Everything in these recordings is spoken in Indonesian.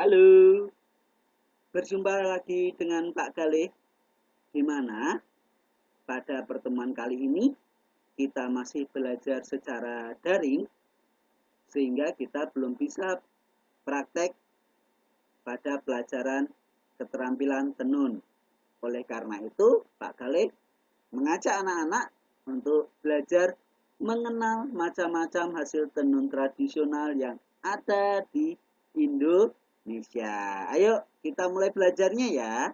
Halo, berjumpa lagi dengan Pak Galih, di mana pada pertemuan kali ini kita masih belajar secara daring, sehingga kita belum bisa praktek pada pelajaran keterampilan tenun. Oleh karena itu, Pak Galih mengajak anak-anak untuk belajar mengenal macam-macam hasil tenun tradisional yang ada di Indonesia. Ayo kita mulai belajarnya ya.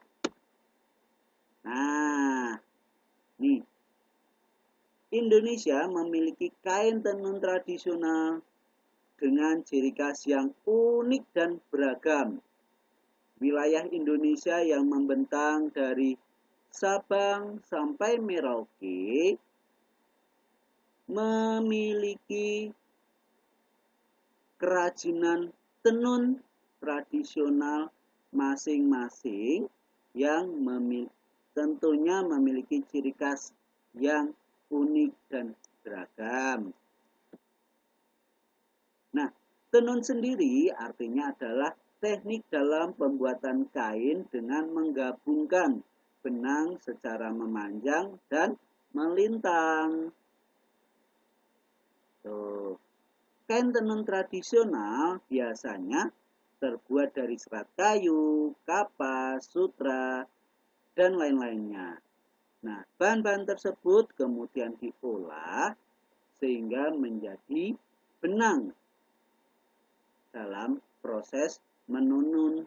Nah, nih, Indonesia memiliki kain tenun tradisional dengan ciri khas yang unik dan beragam. Wilayah Indonesia yang membentang dari Sabang sampai Merauke memiliki kerajinan tenun tradisional masing-masing yang tentunya memiliki ciri khas yang unik dan beragam. Nah, tenun sendiri artinya adalah teknik dalam pembuatan kain dengan menggabungkan benang secara memanjang dan melintang. Tuh. Kain tenun tradisional biasanya terbuat dari serat kayu, kapas, sutra, dan lain-lainnya. Nah, bahan-bahan tersebut kemudian diolah sehingga menjadi benang dalam proses menunun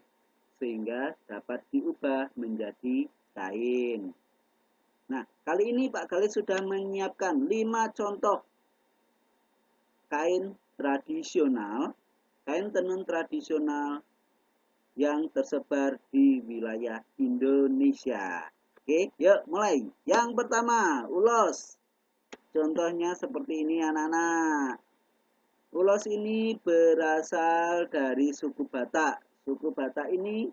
sehingga dapat diubah menjadi kain. Nah, kali ini Pak Galih sudah menyiapkan 5 contoh kain tradisional, kain tenun tradisional yang tersebar di wilayah Indonesia. Oke, yuk mulai. Yang pertama, ulos. Contohnya seperti ini anak-anak. Ulos ini berasal dari suku Batak. Suku Batak ini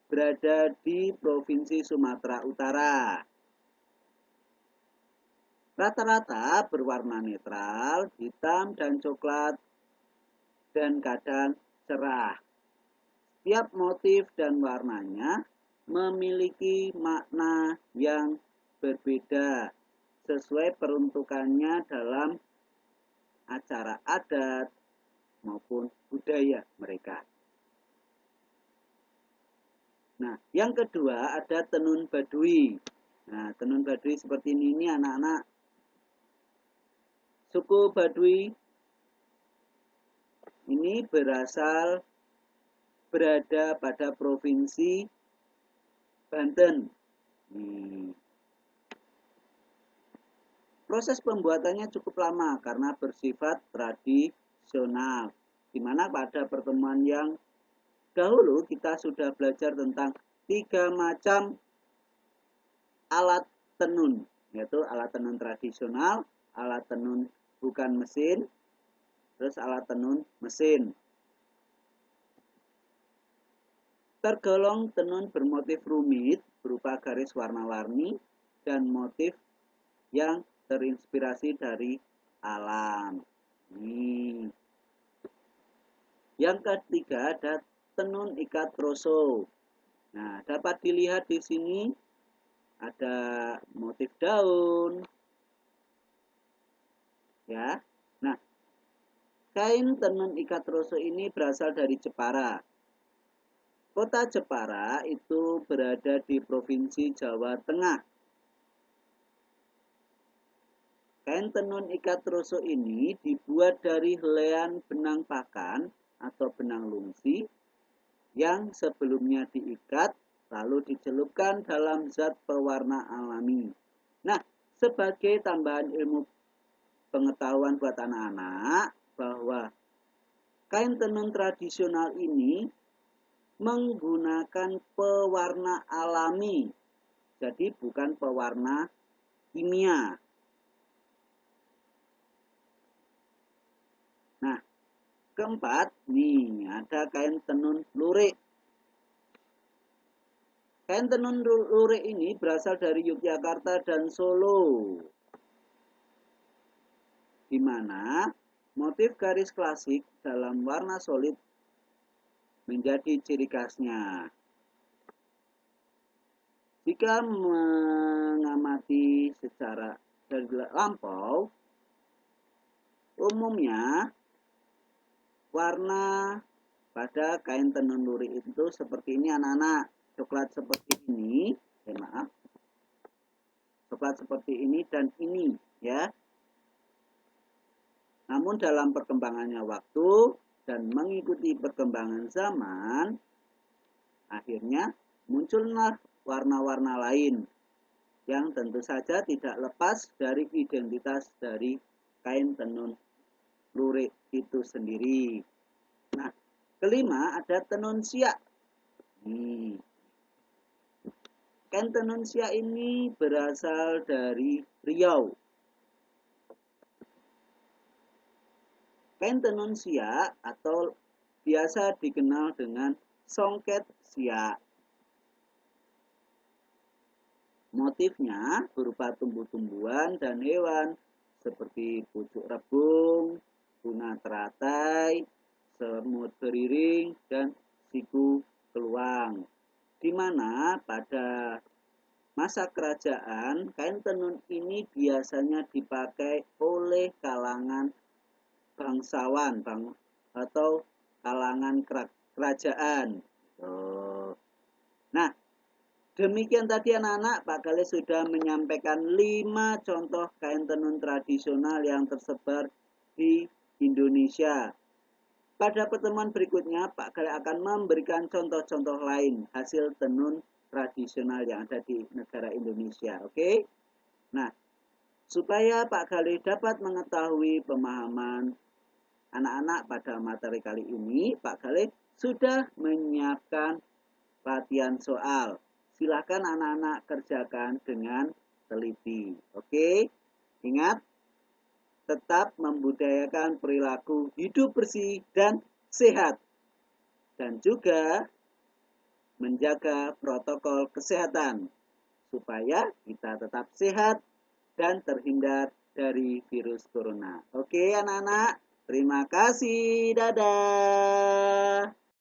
berada di Provinsi Sumatera Utara. Rata-rata berwarna netral, hitam dan coklat, dan kadang cerah. Setiap motif dan warnanya memiliki makna yang berbeda sesuai peruntukannya dalam acara adat maupun budaya mereka. Nah, yang kedua ada tenun Baduy. Nah, tenun Baduy seperti ini anak-anak. Suku Baduy ini berada pada Provinsi Banten. Proses pembuatannya cukup lama karena bersifat tradisional, di mana pada pertemuan yang dahulu kita sudah belajar tentang 3 macam alat tenun, yaitu alat tenun tradisional, alat tenun bukan mesin, terus alat tenun mesin. Tergolong tenun bermotif rumit berupa garis warna-warni dan motif yang terinspirasi dari alam. Yang ketiga ada tenun ikat troso. Nah, dapat dilihat di sini ada motif daun. Ya. Nah, kain tenun ikat troso ini berasal dari Jepara. Kota Jepara itu berada di Provinsi Jawa Tengah. Kain tenun ikat troso ini dibuat dari helaian benang pakan atau benang lungsi yang sebelumnya diikat lalu dicelupkan dalam zat pewarna alami. Nah, sebagai tambahan ilmu pengetahuan buat anak-anak bahwa kain tenun tradisional ini menggunakan pewarna alami, jadi bukan pewarna kimia. Nah, keempat, nih ada kain tenun lurik. Kain tenun lurik ini berasal dari Yogyakarta dan Solo, di mana motif garis klasik dalam warna solid menjadi ciri khasnya. Jika mengamati secara dari lampau, umumnya warna pada kain tenun lurik itu seperti ini anak-anak, coklat seperti ini, coklat seperti ini dan ini ya. Namun dalam perkembangannya waktu dan mengikuti perkembangan zaman, akhirnya muncullah warna-warna lain yang tentu saja tidak lepas dari identitas dari kain tenun lurik itu sendiri. Nah, kelima ada tenun siak. Kain tenun siak ini berasal dari Riau. Kain tenun siak atau biasa dikenal dengan songket siak. Motifnya berupa tumbuh-tumbuhan dan hewan seperti pucuk rebung, bunga teratai, semut beriring, dan siku keluang. Di mana pada masa kerajaan, kain tenun ini biasanya dipakai oleh kalangan bangsawan atau kalangan kerajaan. Nah, demikian tadi anak-anak, Pak Galis sudah menyampaikan 5 contoh kain tenun tradisional yang tersebar di Indonesia. Pada pertemuan berikutnya, Pak Galis akan memberikan contoh-contoh lain hasil tenun tradisional yang ada di negara Indonesia. Oke? Nah, supaya Pak Galis dapat mengetahui pemahaman anak-anak pada materi kali ini, Pak Galis sudah menyiapkan latihan soal. Silakan anak-anak kerjakan dengan teliti. Oke? Ingat, tetap membudayakan perilaku hidup bersih dan sehat. Dan juga menjaga protokol kesehatan supaya kita tetap sehat dan terhindar dari virus corona. Oke anak-anak, terima kasih. Dadah.